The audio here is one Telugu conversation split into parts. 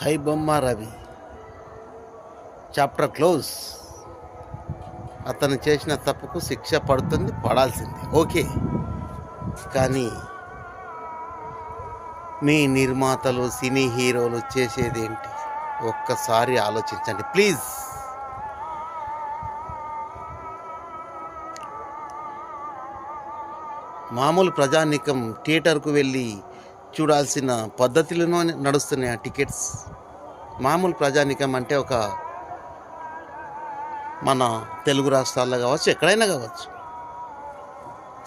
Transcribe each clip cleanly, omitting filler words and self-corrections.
హై బొమ్మ రవి చాప్టర్ క్లోజ్. అతను చేసిన తప్పుకు శిక్ష పడుతుంది, పడాల్సింది ఓకే. కానీ మీ నిర్మాతలు, సినీ హీరోలు చేసేదేంటి? ఒక్కసారి ఆలోచించండి ప్లీజ్. మామూలు ప్రజానీకం థియేటర్కు వెళ్ళి చూడాల్సిన పద్ధతిలోనే నడుస్తున్నాయి ఆ టికెట్స్. మామూలు ప్రజానీకం అంటే ఒక మన తెలుగు రాష్ట్రాల్లో కావచ్చు, ఎక్కడైనా కావచ్చు,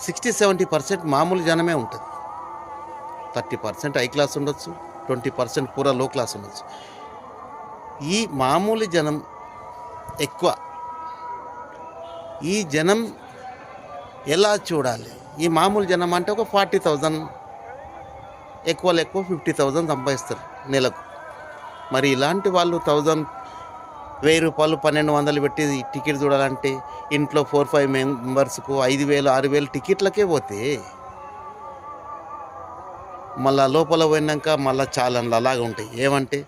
60-70% మామూలు జనమే ఉంటుంది. 30% హై క్లాస్ ఉండొచ్చు, 20% పూరా లో క్లాస్ ఉండొచ్చు. ఈ మామూలు జనం ఎక్కువ. ఈ జనం ఎలా చూడాలి? ఈ మామూలు జనం అంటే ఒక 40,000, ఎక్కువ 50,000 సంపాదిస్తారు నెలకు. మరి ఇలాంటి వాళ్ళు 1,000 రూపాయలు 1,200 పెట్టి టికెట్ చూడాలంటే ఇంట్లో 4-5 మెంబర్స్కు 5,000 6,000 టికెట్లకే పోతే మళ్ళా లోపల పోయినాక మళ్ళీ చాలా అలాగే ఉంటాయి. ఏమంటే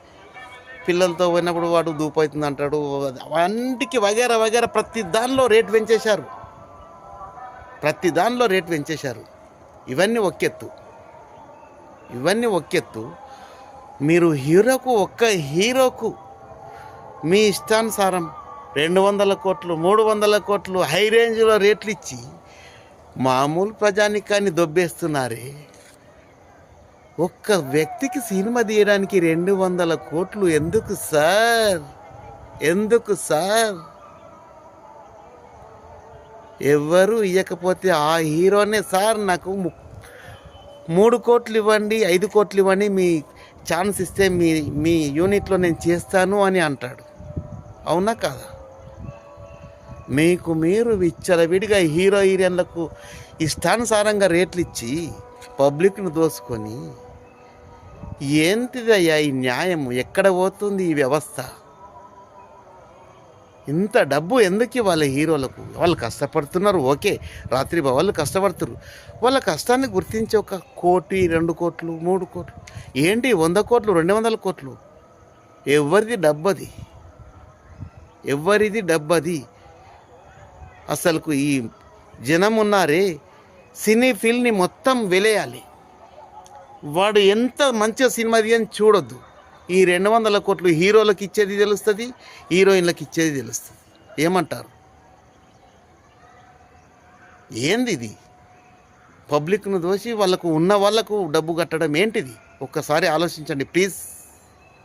పిల్లలతో పోయినప్పుడు వాడు దూపవుతుంది అంటాడు. అన్నిటికీ వగేరా ప్రతి దానిలో రేట్ పెంచేశారు. ఇవన్నీ ఒక్కెత్తు. మీరు ఒక్క హీరోకు మీ ఇష్టానుసారం 200 కోట్లు 300 కోట్లు హై రేంజ్లో రేట్లు ఇచ్చి మామూలు ప్రజానికాన్ని దొబ్బేస్తున్నారే. ఒక్క వ్యక్తికి సినిమా తీయడానికి 200 కోట్లు ఎందుకు సార్? ఎవరు ఇవ్వకపోతే ఆ హీరోనే సార్ నాకు 3 కోట్లు ఇవ్వండి, 5 కోట్లు ఇవ్వండి, మీ ఛాన్స్ ఇస్తే మీ యూనిట్లో నేను చేస్తాను అని అంటాడు. అవునా కాదా? మీరు విచ్చలవిడిగా హీరోయిన్లకు ఇష్టానుసారంగా రేట్లు ఇచ్చి పబ్లిక్ను దోసుకొని ఏంటిదయ్యా ఈ న్యాయం? ఎక్కడ పోతుంది ఈ వ్యవస్థ? ఇంత డబ్బు ఎందుకు ఇవ్వాలి హీరోలకు? వాళ్ళు కష్టపడుతున్నారు, ఓకే, రాత్రి వాళ్ళు కష్టపడుతున్నారు. వాళ్ళ కష్టాన్ని గుర్తించి 1 కోటి 2 కోట్లు 3 కోట్లు ఏంటి 100 కోట్లు 200 కోట్లు ఎవరిది డబ్బది? అసలుకు ఈ జనం ఉన్నారే, సినీ ఫీల్డ్ని మొత్తం వెలేయాలి. వాడు ఎంత మంచిగా సినిమా అని చూడొద్దు. ఈ 200 కోట్లు హీరోలకు ఇచ్చేది తెలుస్తుంది, హీరోయిన్లకు ఇచ్చేది తెలుస్తుంది. ఏమంటారు? ఏంది ఇది? పబ్లిక్ను దోసి వాళ్ళకు డబ్బు కట్టడం ఏంటిది? ఒక్కసారి ఆలోచించండి ప్లీజ్.